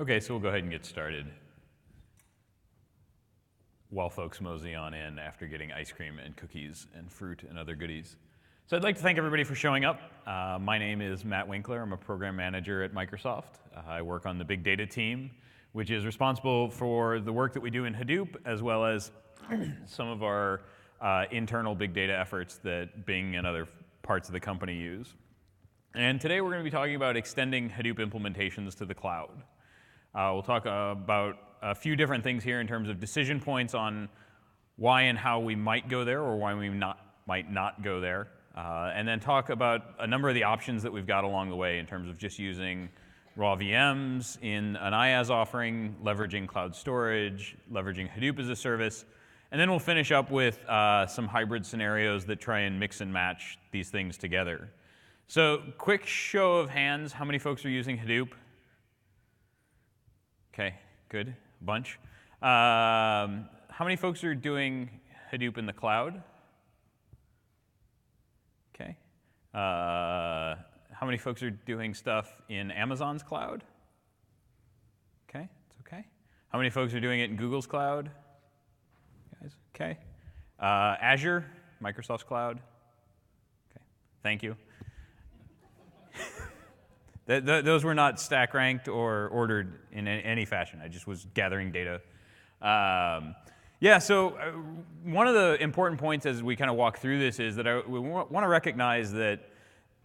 Okay, so we'll go ahead and get started while folks mosey on in after getting ice cream and cookies and fruit and other goodies. So I'd like to thank everybody for showing up. My name is Matt Winkler. I'm a program manager at Microsoft. I work on the big data team, which is responsible for the work that we do in Hadoop, as well as some of our internal big data efforts that Bing and other parts of the company use. And today we're going to be talking about extending Hadoop implementations to the cloud. We'll talk about a few different things here in terms of decision points on why and how we might go there or why we might not go there. And then talk about a number of the options that we've got along the way in terms of just using raw VMs in an IaaS offering, leveraging cloud storage, leveraging Hadoop as a service. And then we'll finish up with some hybrid scenarios that try and mix and match these things together. So quick show of hands, how many folks are using Hadoop? Okay, good, a bunch. How many folks are doing Hadoop in the cloud? Okay. How many folks are doing stuff in Amazon's cloud? Okay, it's okay. How many folks are doing it in Google's cloud? Guys, okay. Azure, Microsoft's cloud? Okay, thank you. Those were not stack ranked or ordered in any fashion. I just was gathering data. So one of the important points as we kind of walk through this is that we want to recognize that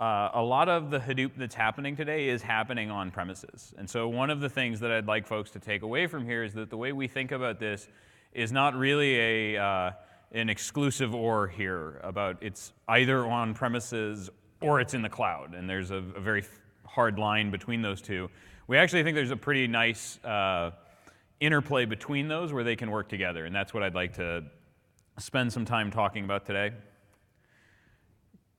a lot of the Hadoop that's happening today is happening on premises. And so one of the things that I'd like folks to take away from here is that the way we think about this is not really an exclusive or here about it's either on premises or it's in the cloud. And there's a very hard line between those two. We actually think there's a pretty nice interplay between those where they can work together, and that's what I'd like to spend some time talking about today. A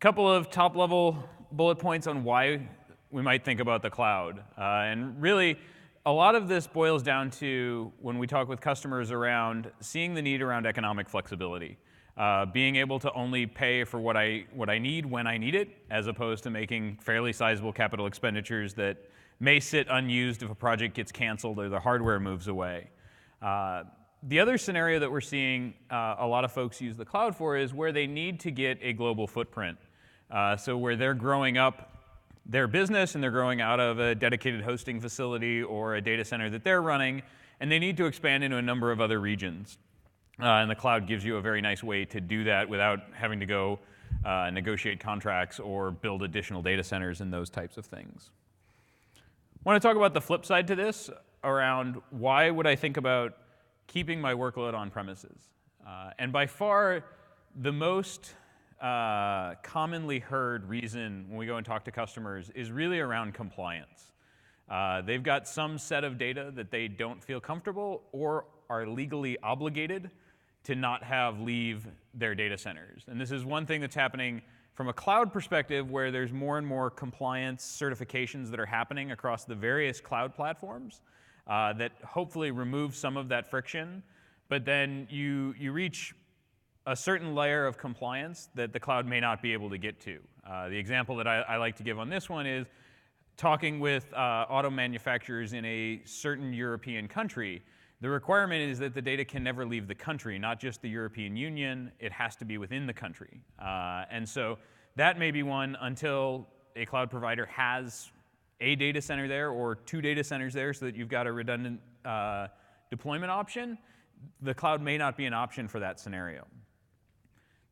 couple of top-level bullet points on why we might think about the cloud. And really, a lot of this boils down to when we talk with customers around seeing the need around economic flexibility. Being able to only pay for what I need when I need it, as opposed to making fairly sizable capital expenditures that may sit unused if a project gets canceled or the hardware moves away. The other scenario that we're seeing a lot of folks use the cloud for is where they need to get a global footprint. So where they're growing up their business and they're growing out of a dedicated hosting facility or a data center that they're running, and they need to expand into a number of other regions. And the cloud gives you a very nice way to do that without having to go negotiate contracts or build additional data centers and those types of things. I want to talk about the flip side to this around why would I think about keeping my workload on premises. And by far, the most commonly heard reason when we go and talk to customers is really around compliance. They've got some set of data that they don't feel comfortable or are legally obligated to not have leave their data centers. And this is one thing that's happening from a cloud perspective where there's more and more compliance certifications that are happening across the various cloud platforms that hopefully remove some of that friction. But then you reach a certain layer of compliance that the cloud may not be able to get to. The example that I like to give on this one is talking with auto manufacturers in a certain European country. The requirement is that the data can never leave the country, not just the European Union. It has to be within the country. And so that may be one until a cloud provider has a data center there or two data centers there so that you've got a redundant deployment option. The cloud may not be an option for that scenario.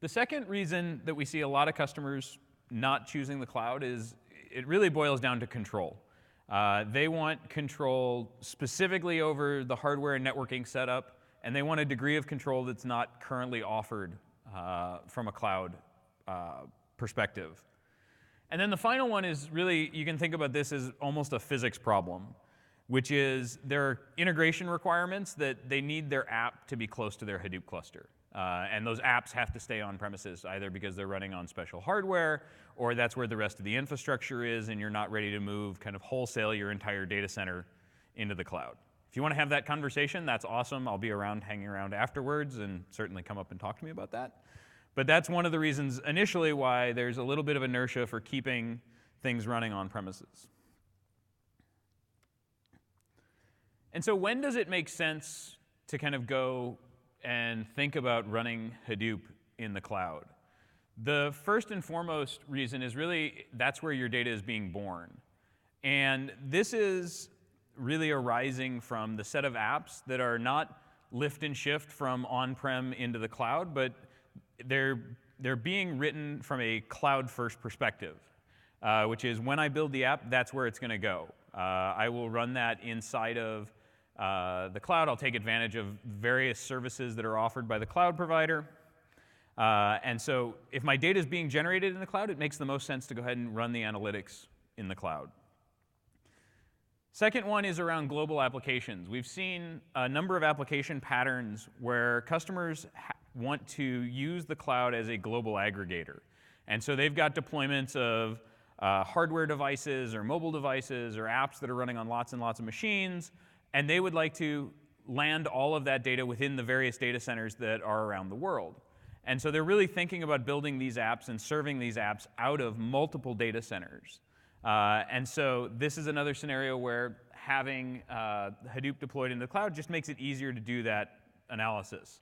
The second reason that we see a lot of customers not choosing the cloud is it really boils down to control. They want control specifically over the hardware and networking setup, and they want a degree of control that's not currently offered from a cloud perspective. And then the final one is really, you can think about this as almost a physics problem, which is there are integration requirements that they need their app to be close to their Hadoop cluster. And those apps have to stay on premises, either because they're running on special hardware, or that's where the rest of the infrastructure is, and you're not ready to move kind of wholesale your entire data center into the cloud. If you want to have that conversation, that's awesome. I'll be around, hanging around afterwards, and certainly come up and talk to me about that. But that's one of the reasons initially why there's a little bit of inertia for keeping things running on premises. And so when does it make sense to kind of go and think about running Hadoop in the cloud? The first and foremost reason is really that's where your data is being born. And this is really arising from the set of apps that are not lift and shift from on-prem into the cloud, but they're being written from a cloud-first perspective, which is when I build the app, that's where it's going to go. I will run that inside of the cloud. I'll take advantage of various services that are offered by the cloud provider. And so if my data is being generated in the cloud, it makes the most sense to go ahead and run the analytics in the cloud. Second one is around global applications. We've seen a number of application patterns where customers want to use the cloud as a global aggregator. And so they've got deployments of hardware devices or mobile devices or apps that are running on lots and lots of machines, and they would like to land all of that data within the various data centers that are around the world. And so they're really thinking about building these apps and serving these apps out of multiple data centers. And so this is another scenario where having Hadoop deployed in the cloud just makes it easier to do that analysis.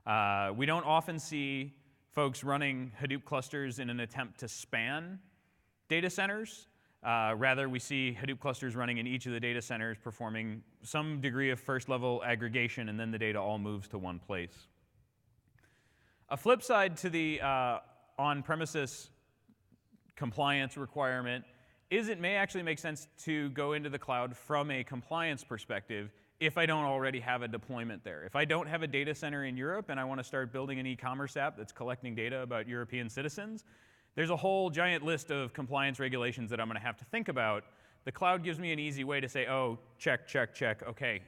We don't often see folks running Hadoop clusters in an attempt to span data centers. Rather, we see Hadoop clusters running in each of the data centers performing some degree of first-level aggregation, and then the data all moves to one place. A flip side to the on-premises compliance requirement is it may actually make sense to go into the cloud from a compliance perspective if I don't already have a deployment there. If I don't have a data center in Europe and I want to start building an e-commerce app that's collecting data about European citizens, there's a whole giant list of compliance regulations that I'm going to have to think about. The cloud gives me an easy way to say, oh, check, check, check. OK,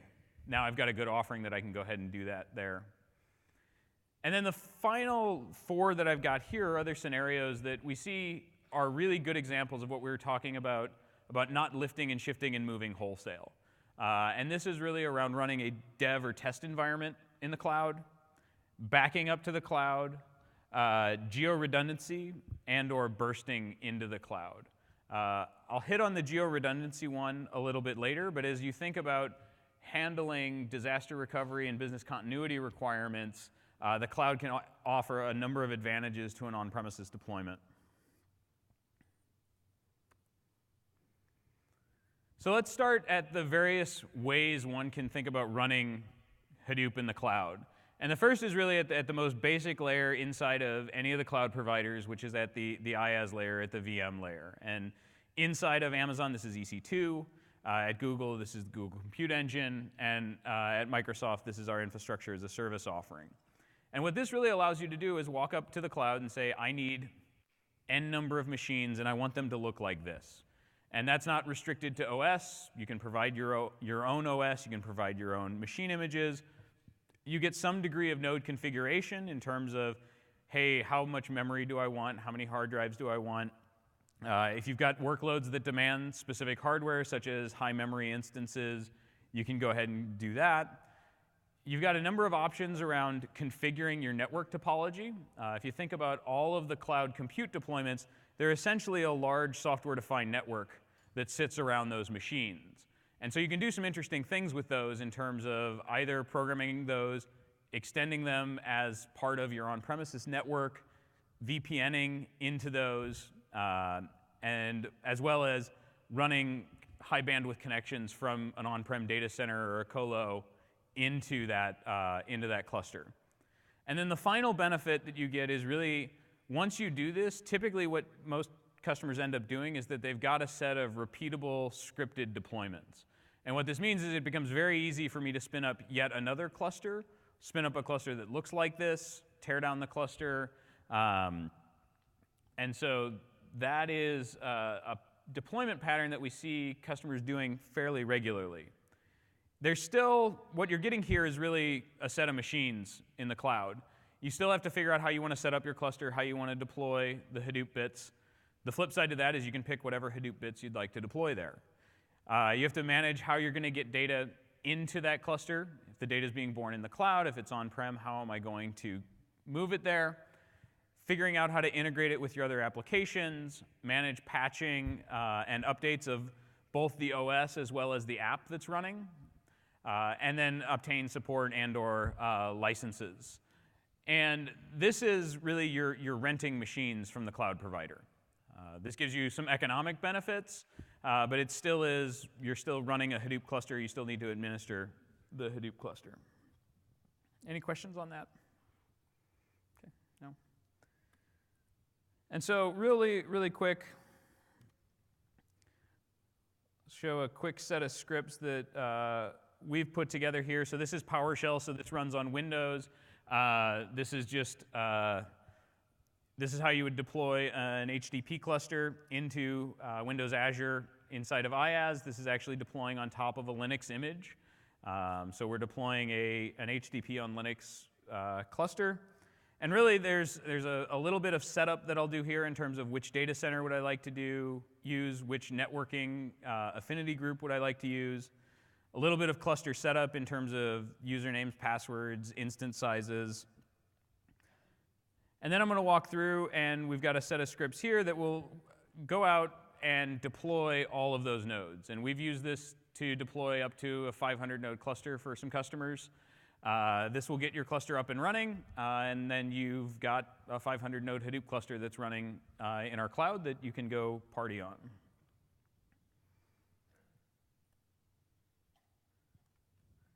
now I've got a good offering that I can go ahead and do that there. And then the final four that I've got here are other scenarios that we see are really good examples of what we were talking about not lifting and shifting and moving wholesale. And this is really around running a dev or test environment in the cloud, backing up to the cloud, geo-redundancy, and or bursting into the cloud. I'll hit on the geo-redundancy one a little bit later, but as you think about handling disaster recovery and business continuity requirements, the cloud can offer a number of advantages to an on-premises deployment. So let's start at the various ways one can think about running Hadoop in the cloud. And the first is really at the most basic layer inside of any of the cloud providers, which is at the IaaS layer, at the VM layer. And inside of Amazon, this is EC2. At Google, this is the Google Compute Engine. And at Microsoft, this is our infrastructure as a service offering. And what this really allows you to do is walk up to the cloud and say, I need N number of machines, and I want them to look like this. And that's not restricted to OS. You can provide your own OS. You can provide your own machine images. You get some degree of node configuration in terms of, hey, how much memory do I want? How many hard drives do I want? If you've got workloads that demand specific hardware, such as high memory instances, you can go ahead and do that. You've got a number of options around configuring your network topology. If you think about all of the cloud compute deployments, they're essentially a large software-defined network that sits around those machines. And so you can do some interesting things with those in terms of either programming those, extending them as part of your on-premises network, VPNing into those, and as well as running high bandwidth connections from an on-prem data center or a colo into that cluster. And then the final benefit that you get is really, once you do this, typically what most customers end up doing is that they've got a set of repeatable scripted deployments. And what this means is it becomes very easy for me to spin up yet another cluster, spin up a cluster that looks like this, tear down the cluster. And so that is a deployment pattern that we see customers doing fairly regularly. There's still, what you're getting here is really a set of machines in the cloud. You still have to figure out how you want to set up your cluster, how you want to deploy the Hadoop bits. The flip side to that is you can pick whatever Hadoop bits you'd like to deploy there. You have to manage how you're going to get data into that cluster. If the data is being born in the cloud, if it's on-prem, how am I going to move it there? Figuring out how to integrate it with your other applications, manage patching and updates of both the OS as well as the app that's running. and then obtain support and/or licenses. And this is really you're renting machines from the cloud provider. This gives you some economic benefits, but it still is, you're still running a Hadoop cluster. You still need to administer the Hadoop cluster. Any questions on that? Okay, no? And so really, really quick, show a quick set of scripts that we've put together here. So this is PowerShell, so this runs on Windows. This is just, this is how you would deploy an HDP cluster into Windows Azure inside of IaaS. This is actually deploying on top of a Linux image. So we're deploying an HDP on Linux cluster. And really, there's a little bit of setup that I'll do here in terms of which data center would I like to use, which networking affinity group would I like to use. A little bit of cluster setup in terms of usernames, passwords, instance sizes. And then I'm going to walk through, and we've got a set of scripts here that will go out and deploy all of those nodes. And we've used this to deploy up to a 500-node cluster for some customers. This will get your cluster up and running, and then you've got a 500-node Hadoop cluster that's running in our cloud that you can go party on.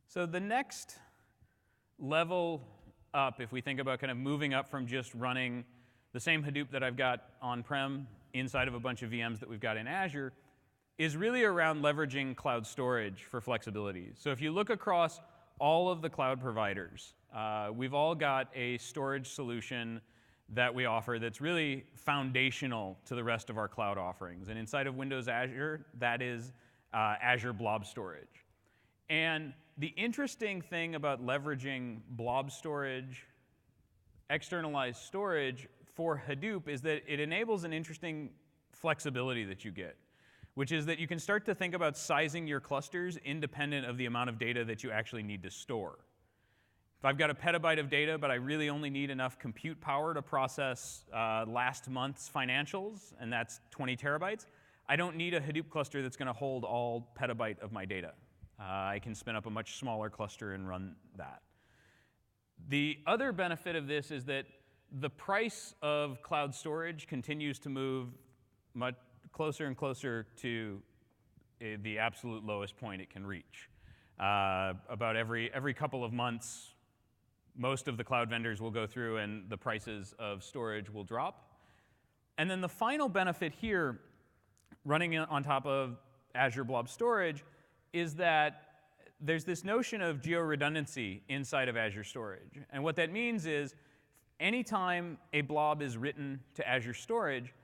So the next level up, if we think about kind of moving up from just running the same Hadoop that I've got on-prem inside of a bunch of VMs that we've got in Azure, is really around leveraging cloud storage for flexibility. So if you look across all of the cloud providers, we've all got a storage solution that we offer that's really foundational to the rest of our cloud offerings. And inside of Windows Azure, that is Azure Blob storage. And the interesting thing about leveraging blob storage, externalized storage for Hadoop is that it enables an interesting flexibility that you get, which is that you can start to think about sizing your clusters independent of the amount of data that you actually need to store. If I've got a petabyte of data, but I really only need enough compute power to process last month's financials, and that's 20 terabytes, I don't need a Hadoop cluster that's going to hold all petabyte of my data. I can spin up a much smaller cluster and run that. The other benefit of this is that the price of cloud storage continues to move much closer and closer to the absolute lowest point it can reach. About every couple of months, most of the cloud vendors will go through and the prices of storage will drop. And then the final benefit here, running on top of Azure Blob Storage, is that there's this notion of geo-redundancy inside of Azure Storage. And what that means is anytime a blob is written to Azure Storage,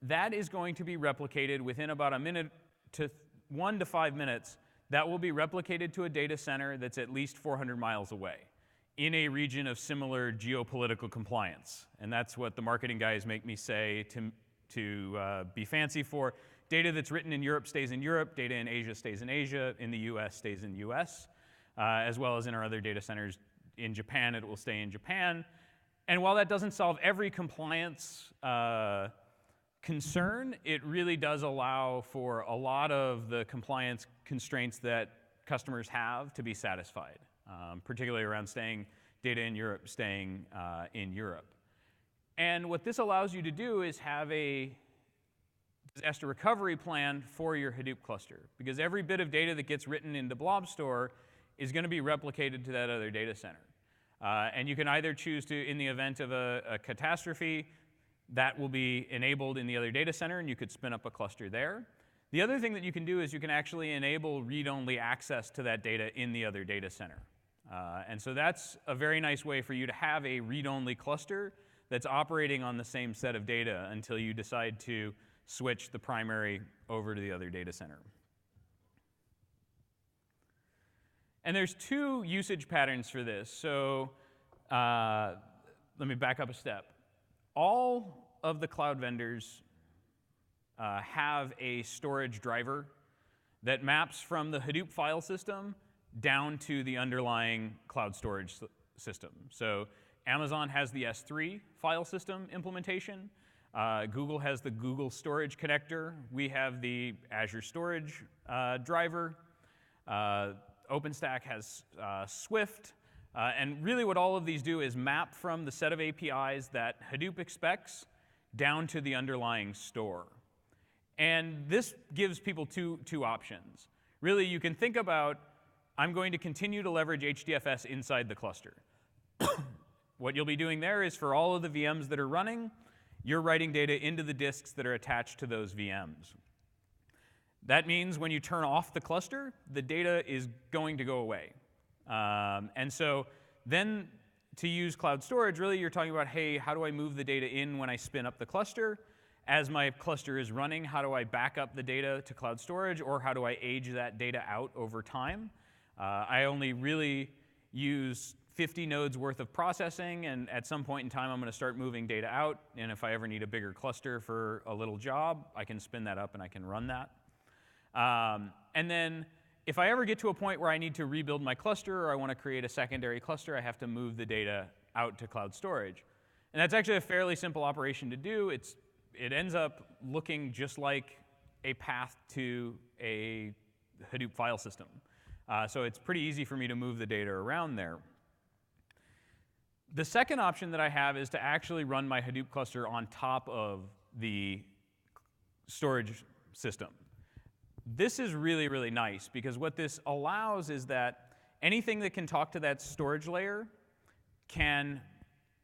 that is going to be replicated within about 1 to 5 minutes. That will be replicated to a data center that's at least 400 miles away in a region of similar geopolitical compliance. And that's what the marketing guys make me say to be fancy for. Data that's written in Europe stays in Europe. Data in Asia stays in Asia. In the US stays in the US. As well as in our other data centers in Japan, it will stay in Japan. And while that doesn't solve every compliance concern, it really does allow for a lot of the compliance constraints that customers have to be satisfied, particularly around data in Europe staying in Europe. And what this allows you to do is have a disaster recovery plan for your Hadoop cluster, because every bit of data that gets written into Blob Store is going to be replicated to that other data center. And you can either choose to, in the event of a catastrophe, that will be enabled in the other data center, and you could spin up a cluster there. The other thing that you can do is you can actually enable read-only access to that data in the other data center. And so that's a very nice way for you to have a read-only cluster that's operating on the same set of data until you decide to switch the primary over to the other data center. And there's 2 usage patterns for this. So let me back up a step. All of the cloud vendors have a storage driver that maps from the Hadoop file system down to the underlying cloud storage system. So Amazon has the S3 file system implementation. Google has the Google Storage Connector. We have the Azure Storage driver. OpenStack has Swift. And really what all of these do is map from the set of APIs that Hadoop expects down to the underlying store. And this gives people two options. Really, you can think about, I'm going to continue to leverage HDFS inside the cluster. What you'll be doing there is for all of the VMs that are running, you're writing data into the disks that are attached to those VMs. That means when you turn off the cluster, the data is going to go away. And so then to use cloud storage, really you're talking about, hey, how do I move the data in when I spin up the cluster? As my cluster is running, how do I back up the data to cloud storage, or how do I age that data out over time? I only really use 50 nodes worth of processing, and at some point in time I'm going to start moving data out, and if I ever need a bigger cluster for a little job, I can spin that up and I can run that. And then if I ever get to a point where I need to rebuild my cluster or I want to create a secondary cluster, I have to move the data out to cloud storage. And that's actually a fairly simple operation to do. It ends up looking just like a path to a Hadoop file system. So it's pretty easy for me to move the data around there. The second option that I have is to actually run my Hadoop cluster on top of the storage system. This is really, really nice, because what this allows is that anything that can talk to that storage layer can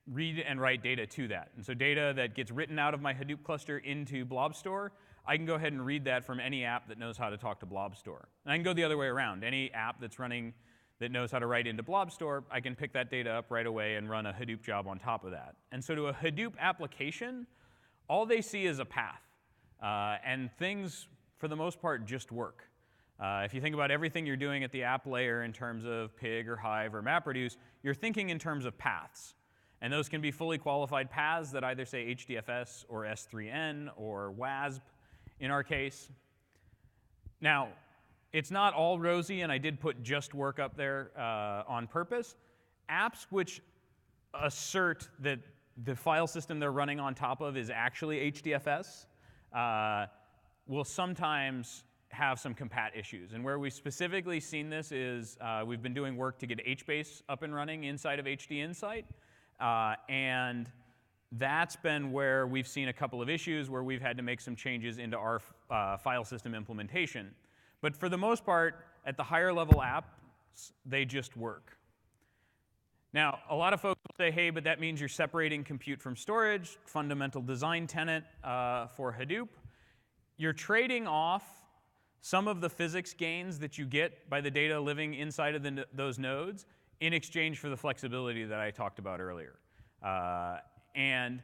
read and write data to that. And so data that gets written out of my Hadoop cluster into Blob Store, I can go ahead and read that from any app that knows how to talk to Blob Store. And I can go the other way around. Any app that's running that knows how to write into Blob Store, I can pick that data up right away and run a Hadoop job on top of that. And so to a Hadoop application, all they see is a path. And things, for the most part, just work. If you think about everything you're doing at the app layer in terms of Pig or Hive or MapReduce, you're thinking in terms of paths. And those can be fully qualified paths that either say HDFS or S3N or WASP in our case. Now, it's not all rosy, and I did put just work up there on purpose. Apps which assert that the file system they're running on top of is actually HDFS will sometimes have some compat issues. And where we've specifically seen this is we've been doing work to get HBase up and running inside of HD Insight. And that's been where we've seen a couple of issues where we've had to make some changes into our file system implementation. But for the most part, at the higher level apps, they just work. Now, a lot of folks will say, hey, but that means you're separating compute from storage, fundamental design tenet for Hadoop. You're trading off some of the physics gains that you get by the data living inside of those nodes in exchange for the flexibility that I talked about earlier. And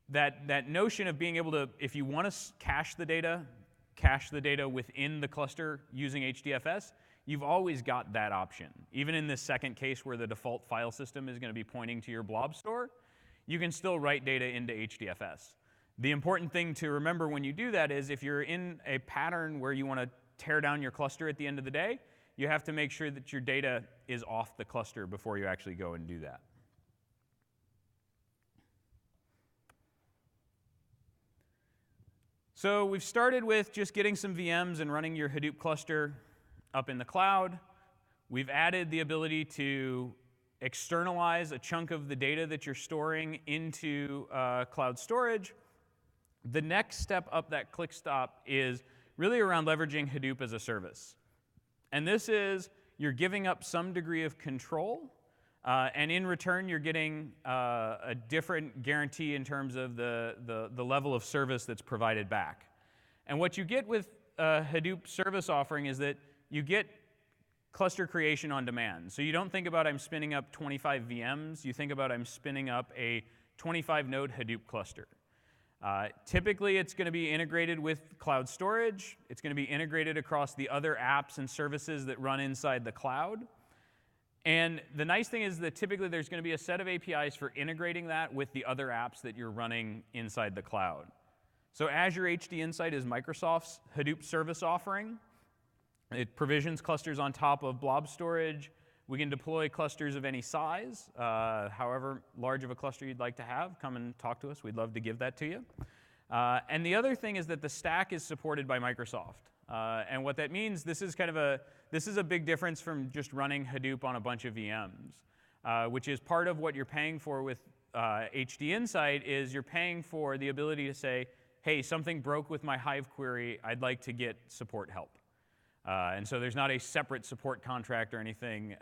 that notion of being able to, if you want to cache the data within the cluster using HDFS, you've always got that option. Even in this second case where the default file system is going to be pointing to your blob store, you can still write data into HDFS. The important thing to remember when you do that is if you're in a pattern where you want to tear down your cluster at the end of the day, you have to make sure that your data is off the cluster before you actually go and do that. So we've started with just getting some VMs and running your Hadoop cluster up in the cloud. We've added the ability to externalize a chunk of the data that you're storing into cloud storage. The next step up that click stop is really around leveraging Hadoop as a service. And this is, you're giving up some degree of control, and in return, you're getting a different guarantee in terms of the level of service that's provided back. And what you get with Hadoop service offering is that you get cluster creation on demand. So you don't think about I'm spinning up 25 VMs. You think about I'm spinning up a 25-node Hadoop cluster. Typically, it's going to be integrated with cloud storage. It's going to be integrated across the other apps and services that run inside the cloud. And the nice thing is that typically there's going to be a set of APIs for integrating that with the other apps that you're running inside the cloud. So Azure HD Insight is Microsoft's Hadoop service offering. It provisions clusters on top of blob storage. We can deploy clusters of any size, however large of a cluster you'd like to have. Come and talk to us. We'd love to give that to you. And the other thing is that the stack is supported by Microsoft. And what that means, this is a big difference from just running Hadoop on a bunch of VMs, which is part of what you're paying for with HD Insight is you're paying for the ability to say, hey, something broke with my Hive query. I'd like to get support help. And so there's not a separate support contract or anything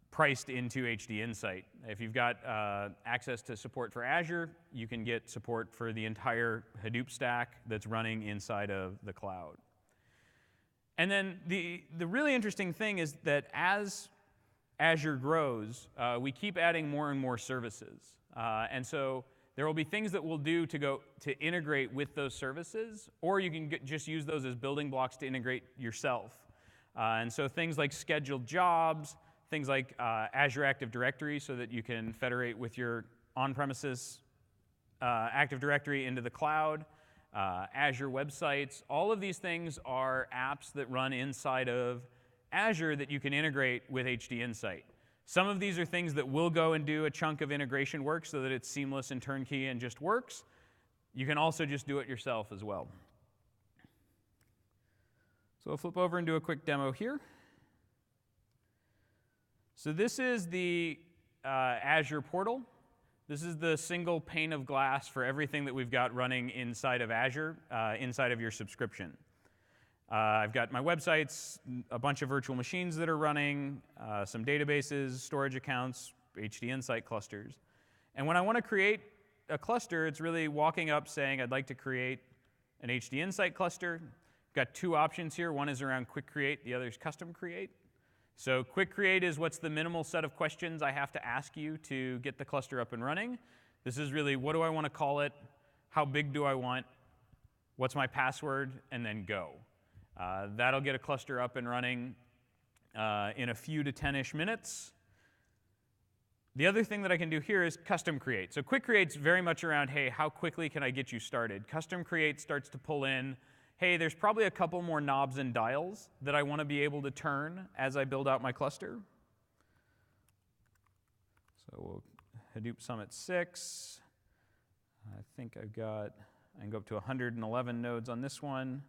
priced into HD Insight. If you've got access to support for Azure, you can get support for the entire Hadoop stack that's running inside of the cloud. And then the really interesting thing is that as Azure grows, we keep adding more and more services. And so there will be things that we'll do to integrate with those services, or you can just use those as building blocks to integrate yourself. And so things like scheduled jobs, things like Azure Active Directory so that you can federate with your on-premises Active Directory into the cloud, Azure websites. All of these things are apps that run inside of Azure that you can integrate with HD Insight. Some of these are things that will go and do a chunk of integration work so that it's seamless and turnkey and just works. You can also just do it yourself as well. So we'll flip over and do a quick demo here. So this is the Azure portal. This is the single pane of glass for everything that we've got running inside of Azure, inside of your subscription. I've got my websites, a bunch of virtual machines that are running, some databases, storage accounts, HD Insight clusters. And when I want to create a cluster, it's really walking up saying, I'd like to create an HD Insight cluster. Got two options here. One is around quick create, the other is custom create. So quick create is what's the minimal set of questions I have to ask you to get the cluster up and running. This is really what do I want to call it, how big do I want, what's my password, and then go. That'll get a cluster up and running in a few to 10-ish minutes. The other thing that I can do here is custom create. So quick create's very much around, hey, how quickly can I get you started? Custom create starts to pull in, hey, there's probably a couple more knobs and dials that I want to be able to turn as I build out my cluster. So we'll Hadoop Summit 6. I think I can go up to 111 nodes on this one.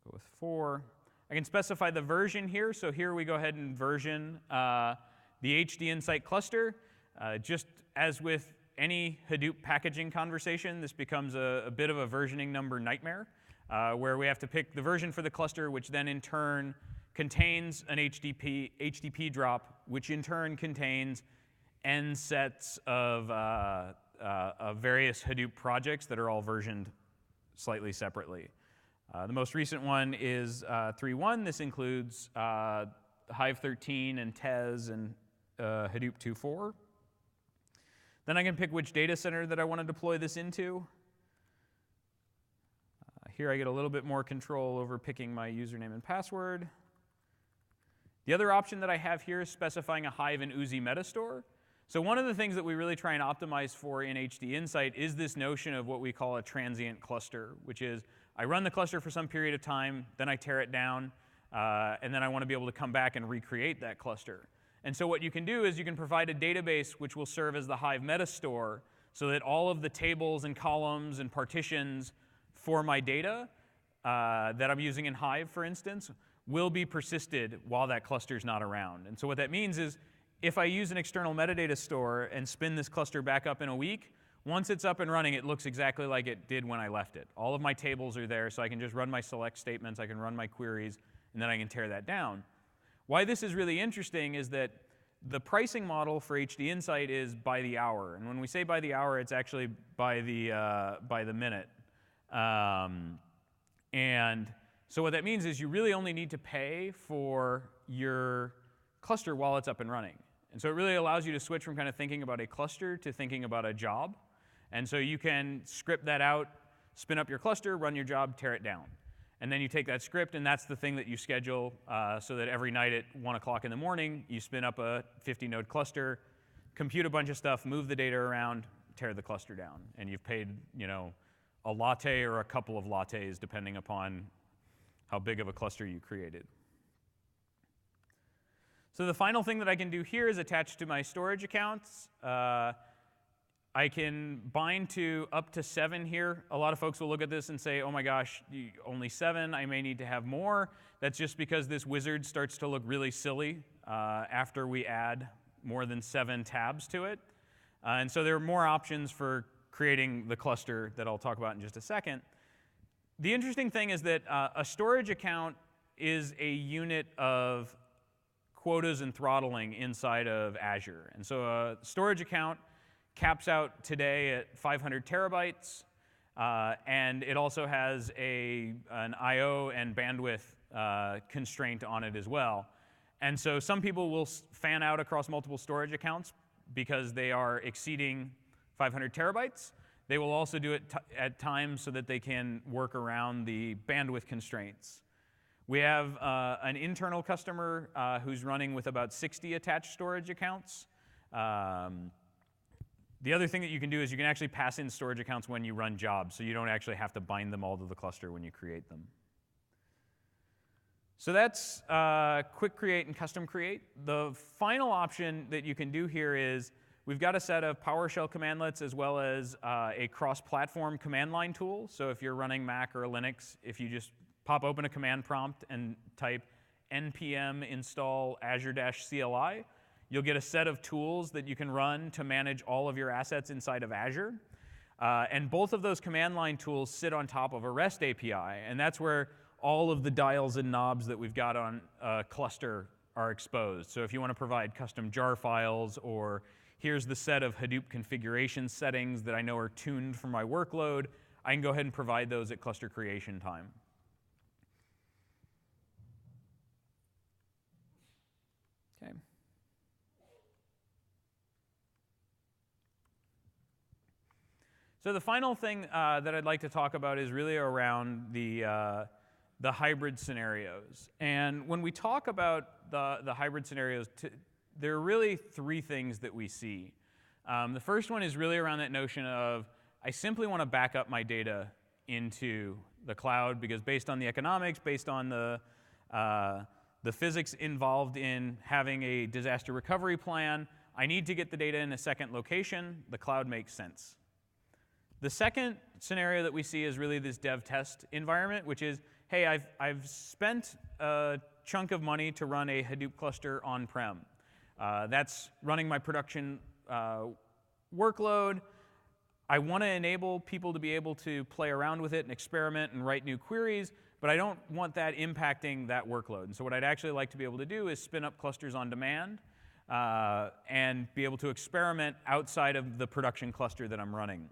Go with 4. I can specify the version here. So here we go ahead and version the HD Insight cluster. Just as with any Hadoop packaging conversation, this becomes a bit of a versioning number nightmare, where we have to pick the version for the cluster, which then in turn contains an HTTP drop, which in turn contains n sets of various Hadoop projects that are all versioned slightly separately. The most recent one is 3.1. This includes Hive 13 and Tez and Hadoop 2.4. Then I can pick which data center that I want to deploy this into. Here I get a little bit more control over picking my username and password. The other option that I have here is specifying a Hive and Oozie metastore. So one of the things that we really try and optimize for in HD Insight is this notion of what we call a transient cluster, which is I run the cluster for some period of time, then I tear it down, and then I want to be able to come back and recreate that cluster. And so what you can do is you can provide a database which will serve as the Hive metastore so that all of the tables and columns and partitions for my data that I'm using in Hive, for instance, will be persisted while that cluster is not around. And so what that means is if I use an external metadata store and spin this cluster back up in a week, once it's up and running, it looks exactly like it did when I left it. All of my tables are there, so I can just run my select statements, I can run my queries, and then I can tear that down. Why this is really interesting is that the pricing model for HD Insight is by the hour. And when we say by the hour, it's actually by the minute. And so what that means is you really only need to pay for your cluster while it's up and running. And so it really allows you to switch from kind of thinking about a cluster to thinking about a job. And so you can script that out, spin up your cluster, run your job, tear it down. And then you take that script, and that's the thing that you schedule so that every night at 1 o'clock in the morning, you spin up a 50-node cluster, compute a bunch of stuff, move the data around, tear the cluster down. And you've paid, a latte or a couple of lattes, depending upon how big of a cluster you created. So the final thing that I can do here is attach to my storage accounts. I can bind to up to 7 here. A lot of folks will look at this and say, oh my gosh, only 7, I may need to have more. That's just because this wizard starts to look really silly after we add more than 7 tabs to it. And so there are more options for creating the cluster that I'll talk about in just a second. The interesting thing is that a storage account is a unit of quotas and throttling inside of Azure. And so a storage account caps out today at 500 terabytes, and it also has an I/O and bandwidth constraint on it as well. And so some people will fan out across multiple storage accounts because they are exceeding 500 terabytes. They will also do it at times so that they can work around the bandwidth constraints. We have an internal customer who's running with about 60 attached storage accounts. The other thing that you can do is you can actually pass in storage accounts when you run jobs, so you don't actually have to bind them all to the cluster when you create them. So that's quick create and custom create. The final option that you can do here is we've got a set of PowerShell commandlets as well as a cross-platform command line tool. So if you're running Mac or Linux, if you just pop open a command prompt and type npm install azure-cli, you'll get a set of tools that you can run to manage all of your assets inside of Azure. And both of those command line tools sit on top of a REST API, and that's where all of the dials and knobs that we've got on a cluster are exposed. So if you want to provide custom jar files, or here's the set of Hadoop configuration settings that I know are tuned for my workload, I can go ahead and provide those at cluster creation time. Okay. So the final thing that I'd like to talk about is really around the hybrid scenarios. And when we talk about the hybrid scenarios, there are really 3 things that we see. The first one is really around that notion of I simply want to back up my data into the cloud because based on the economics, based on the physics involved in having a disaster recovery plan, I need to get the data in a second location. The cloud makes sense. The second scenario that we see is really this dev test environment, which is, hey, I've spent a chunk of money to run a Hadoop cluster on-prem. That's running my production workload. I want to enable people to be able to play around with it and experiment and write new queries, but I don't want that impacting that workload. And so what I'd actually like to be able to do is spin up clusters on demand and be able to experiment outside of the production cluster that I'm running.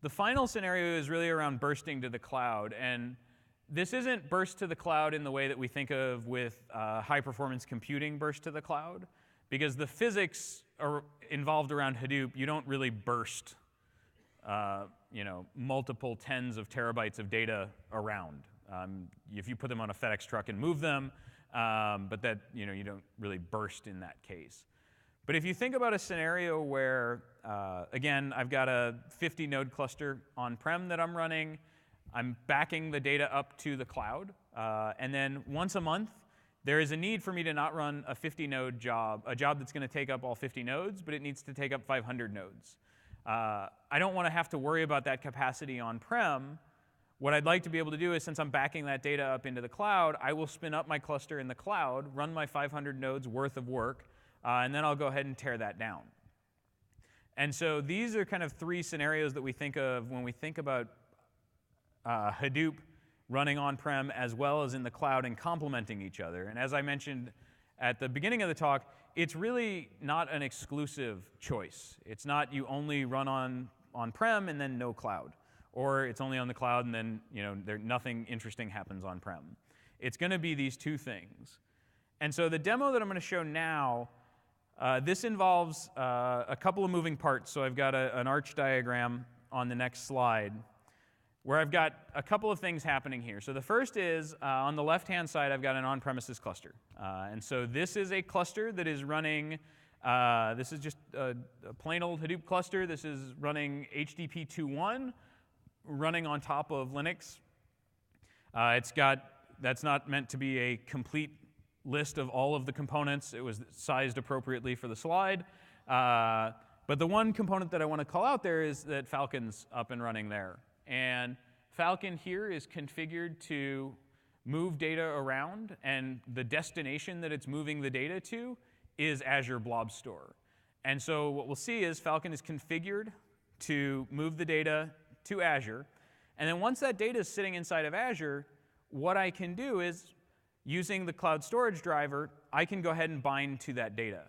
The final scenario is really around bursting to the cloud. And this isn't burst to the cloud in the way that we think of with high-performance computing burst to the cloud, because the physics are involved around Hadoop. You don't really burst multiple tens of terabytes of data around. If you put them on a FedEx truck and move them, but that you don't really burst in that case. But if you think about a scenario where, again, I've got a 50-node cluster on-prem that I'm running, I'm backing the data up to the cloud, and then once a month, there is a need for me to not run a 50-node job, a job that's going to take up all 50 nodes, but it needs to take up 500 nodes. I don't want to have to worry about that capacity on-prem. What I'd like to be able to do is, since I'm backing that data up into the cloud, I will spin up my cluster in the cloud, run my 500 nodes worth of work, and then I'll go ahead and tear that down. And so these are kind of 3 scenarios that we think of when we think about Hadoop running on-prem as well as in the cloud and complementing each other. And as I mentioned at the beginning of the talk, it's really not an exclusive choice. It's not you only run on-prem and then no cloud, or it's only on the cloud and then nothing interesting happens on-prem. It's going to be these 2 things. And so the demo that I'm going to show now, this involves a couple of moving parts. So I've got an arch diagram on the next slide where I've got a couple of things happening here. So the first is, on the left-hand side, I've got an on-premises cluster. And so this is a cluster that is running, this is just a plain old Hadoop cluster. This is running HTTP 2.1, running on top of Linux. That's not meant to be a complete list of all of the components. It was sized appropriately for the slide. But the one component that I want to call out there is that Falcon's up and running there. And Falcon here is configured to move data around, and the destination that it's moving the data to is Azure Blob Store. And so what we'll see is Falcon is configured to move the data to Azure. And then once that data is sitting inside of Azure, what I can do is, using the cloud storage driver, I can go ahead and bind to that data.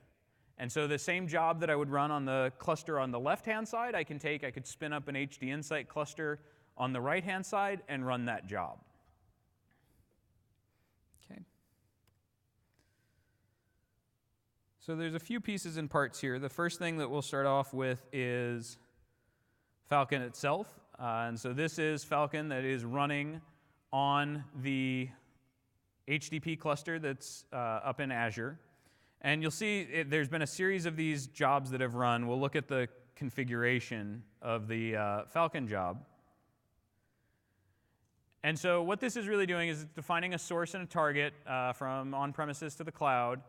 And so the same job that I would run on the cluster on the left-hand side, I could spin up an HD Insight cluster on the right-hand side and run that job. Okay. So there's a few pieces and parts here. The first thing that we'll start off with is Falcon itself. And so this is Falcon that is running on the HDP cluster that's up in Azure. And you'll see there's been a series of these jobs that have run. We'll look at the configuration of the Falcon job. And so what this is really doing is defining a source and a target from on-premises to the cloud.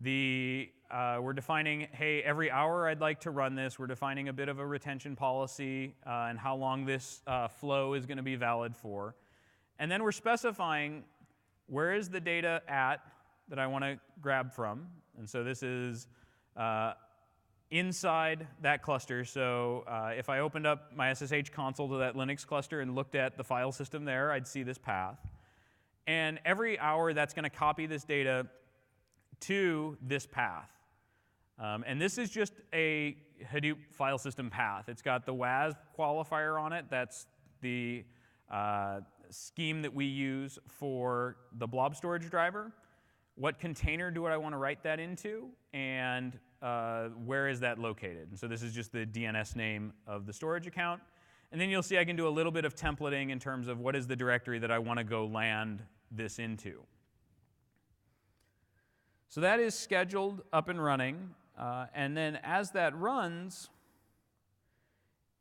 We're defining, hey, every hour I'd like to run this. We're defining a bit of a retention policy and how long this flow is going to be valid for. And then we're specifying where is the data at that I want to grab from. And so this is inside that cluster. So if I opened up my SSH console to that Linux cluster and looked at the file system there, I'd see this path. And every hour, that's going to copy this data to this path. And this is just a Hadoop file system path. It's got the WAS qualifier on it. That's the scheme that we use for the blob storage driver. What container do I want to write that into, and where is that located? And so this is just the DNS name of the storage account. And then you'll see I can do a little bit of templating in terms of what is the directory that I want to go land this into. So that is scheduled, up and running. And then as that runs,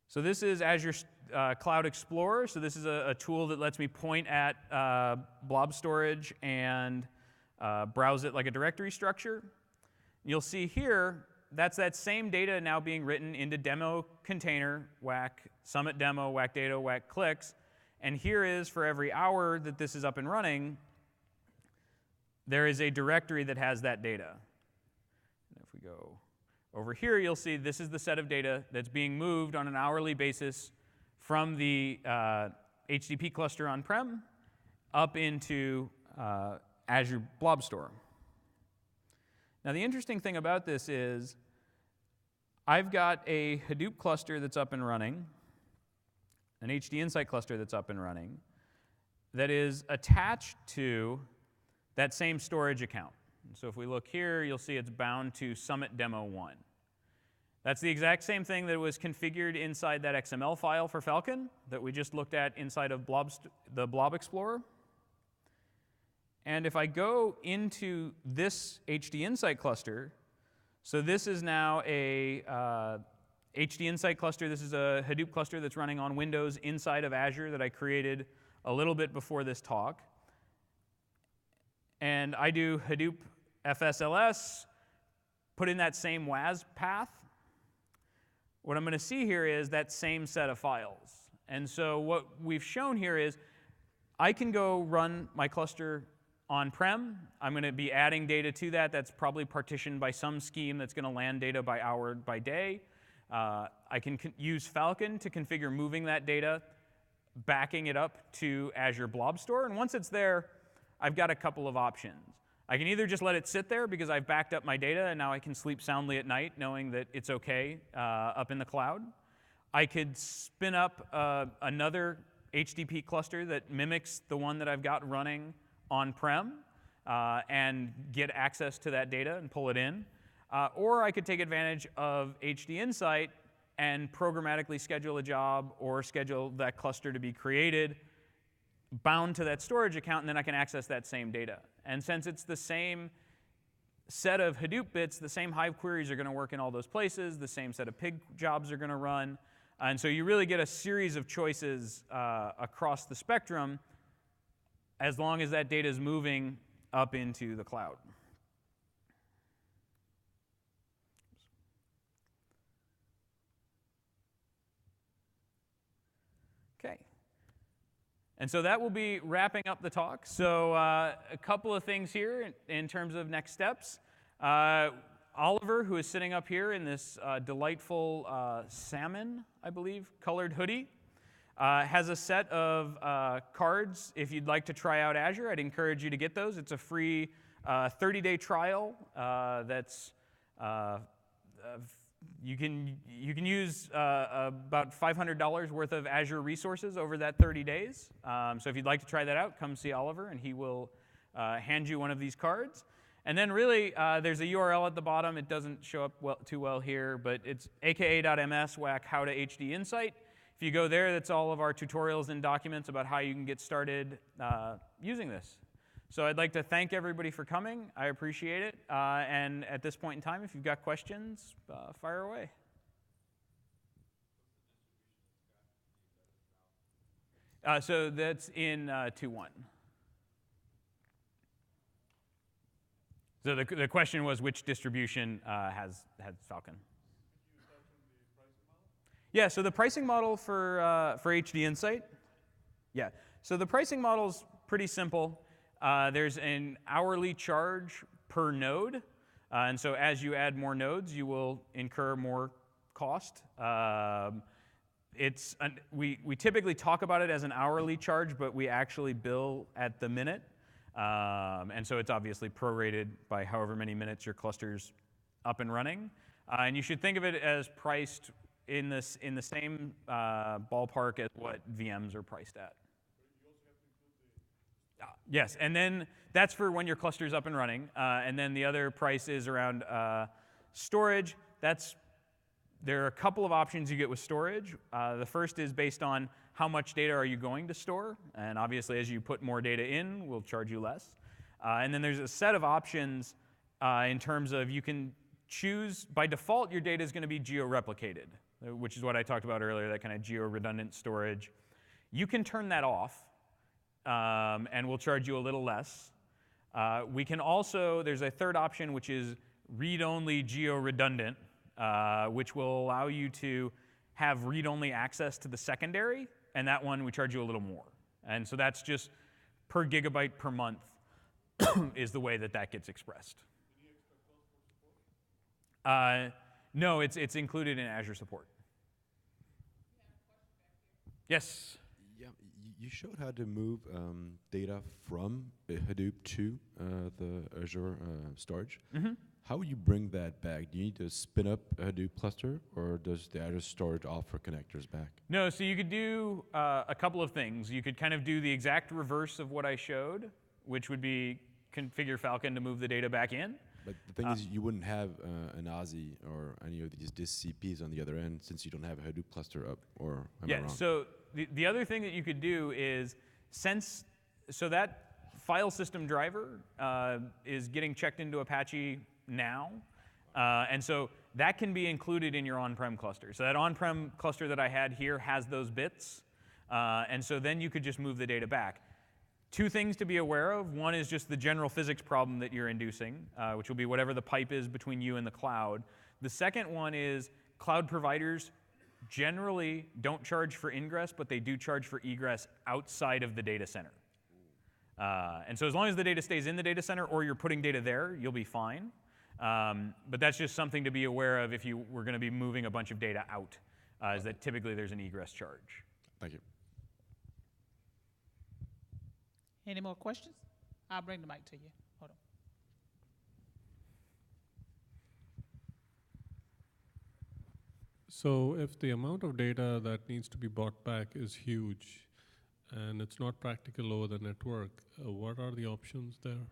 so this is Azure Cloud Explorer. So this is a tool that lets me point at blob storage and browse it like a directory structure. You'll see here, that's that same data now being written into demo container, whack summit demo, whack data, whack clicks. And here is, for every hour that this is up and running, there is a directory that has that data. And if we go over here, you'll see this is the set of data that's being moved on an hourly basis from the HDP cluster on-prem up into Azure Blob Store. Now, the interesting thing about this is I've got a Hadoop cluster that's up and running, an HD Insight cluster that's up and running, that is attached to that same storage account. So if we look here, you'll see it's bound to Summit Demo 1. That's the exact same thing that was configured inside that XML file for Falcon that we just looked at inside of the Blob Explorer. And if I go into this HD Insight cluster, so this is now a HD Insight cluster. This is a Hadoop cluster that's running on Windows inside of Azure that I created a little bit before this talk. And I do Hadoop FSLS, put in that same WAS path. What I'm going to see here is that same set of files. And so what we've shown here is I can go run my cluster on-prem. I'm going to be adding data to that. That's probably partitioned by some scheme that's going to land data by hour, by day. I can use Falcon to configure moving that data, backing it up to Azure Blob Store. And once it's there, I've got a couple of options. I can either just let it sit there because I've backed up my data and now I can sleep soundly at night knowing that it's OK up in the cloud. I could spin up another HDP cluster that mimics the one that I've got running on-prem and get access to that data and pull it in. Or I could take advantage of HD Insight and programmatically schedule a job or schedule that cluster to be created, bound to that storage account, and then I can access that same data. And since it's the same set of Hadoop bits, the same Hive queries are going to work in all those places, the same set of pig jobs are going to run. And so you really get a series of choices across the spectrum as long as that data is moving up into the cloud. And so that will be wrapping up the talk. So a couple of things here in terms of next steps. Oliver, who is sitting up here in this delightful salmon, I believe, colored hoodie, has a set of cards. If you'd like to try out Azure, I'd encourage you to get those. It's a free 30-day trial that's you can use about $500 worth of Azure resources over that 30 days. So if you'd like to try that out, come see Oliver, and he will hand you one of these cards. And then really, there's a URL at the bottom. It doesn't show up too well here, but it's aka.ms/how-to-HD-insight. If you go there, that's all of our tutorials and documents about how you can get started using this. So I'd like to thank everybody for coming. I appreciate it. And at this point in time, if you've got questions, fire away. So that's in 2.1. So the question was, which distribution has Falcon? Yeah, so the pricing model for HD Insight. Yeah, so the pricing model's pretty simple. There's an hourly charge per node, and so as you add more nodes, you will incur more cost. We typically talk about it as an hourly charge, but we actually bill at the minute, and so it's obviously prorated by however many minutes your cluster's up and running. And you should think of it as priced in the same ballpark as what VMs are priced at. Yes, and then that's for when your cluster's up and running. And then the other price is around storage. There are a couple of options you get with storage. The first is based on how much data are you going to store. And obviously, as you put more data in, we'll charge you less. And then there's a set of options in terms of you can choose, by default, your data is going to be geo-replicated, which is what I talked about earlier, that kind of geo-redundant storage. You can turn that off. And we'll charge you a little less. We can also, there's a third option, which is read-only geo-redundant, which will allow you to have read-only access to the secondary, and that one we charge you a little more. And so that's just per gigabyte per month is the way that gets expressed. No, it's included in Azure support. Yes? Yeah, you showed how to move data from Hadoop to the Azure storage. Mm-hmm. How would you bring that back? Do you need to spin up a Hadoop cluster, or does the Azure storage offer connectors back? No, so you could do a couple of things. You could kind of do the exact reverse of what I showed, which would be configure Falcon to move the data back in. But the thing is, you wouldn't have an Aussie or any of these CPs on the other end since you don't have a Hadoop cluster up, or am I wrong? So the other thing that you could do is, so that file system driver is getting checked into Apache now, and so that can be included in your on-prem cluster. So that on-prem cluster that I had here has those bits, and so then you could just move the data back. Two things to be aware of. One is just the general physics problem that you're inducing, which will be whatever the pipe is between you and the cloud. The second one is cloud providers generally don't charge for ingress, but they do charge for egress outside of the data center. And so as long as the data stays in the data center or you're putting data there, you'll be fine. But that's just something to be aware of if you were going to be moving a bunch of data out, is that typically there's an egress charge. Thank you. Any more questions? I'll bring the mic to you. Hold on. So if the amount of data that needs to be brought back is huge and it's not practical over the network, what are the options there?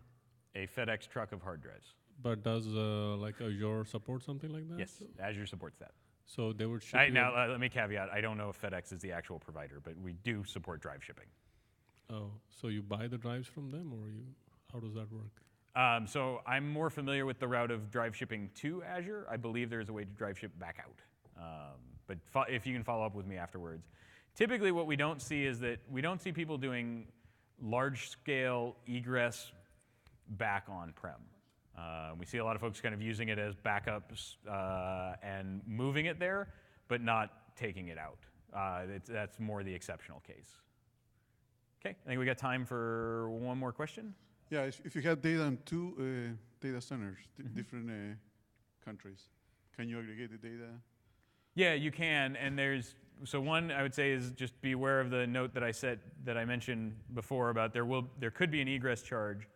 A FedEx truck of hard drives. But does like Azure support something like that? Yes, Azure supports that. So they would ship Now, let me caveat, I don't know if FedEx is the actual provider, but we do support drive shipping. Oh, so you buy the drives from them, or how does that work? So I'm more familiar with the route of drive shipping to Azure. I believe there's a way to drive ship back out. But if you can follow up with me afterwards. Typically what we don't see is that we don't see people doing large-scale egress back on-prem. We see a lot of folks kind of using it as backups and moving it there, but not taking it out. That's more the exceptional case. Okay, I think we got time for one more question. Yeah, if you have data in two data centers, different countries, can you aggregate the data? Yeah, you can, and so one I would say is just be aware of the note that I mentioned before about there could be an egress charge.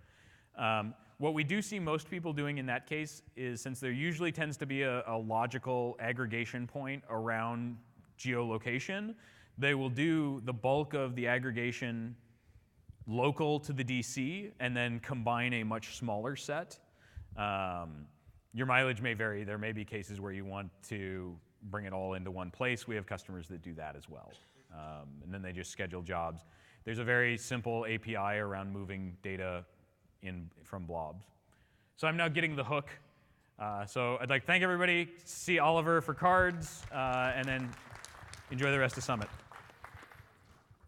What we do see most people doing in that case is, since there usually tends to be a logical aggregation point around geolocation, they will do the bulk of the aggregation local to the DC and then combine a much smaller set. Your mileage may vary. There may be cases where you want to bring it all into one place. We have customers that do that as well. And then they just schedule jobs. There's a very simple API around moving data from blobs. So I'm now getting the hook. So I'd like to thank everybody, see Oliver for cards, and then enjoy the rest of Summit.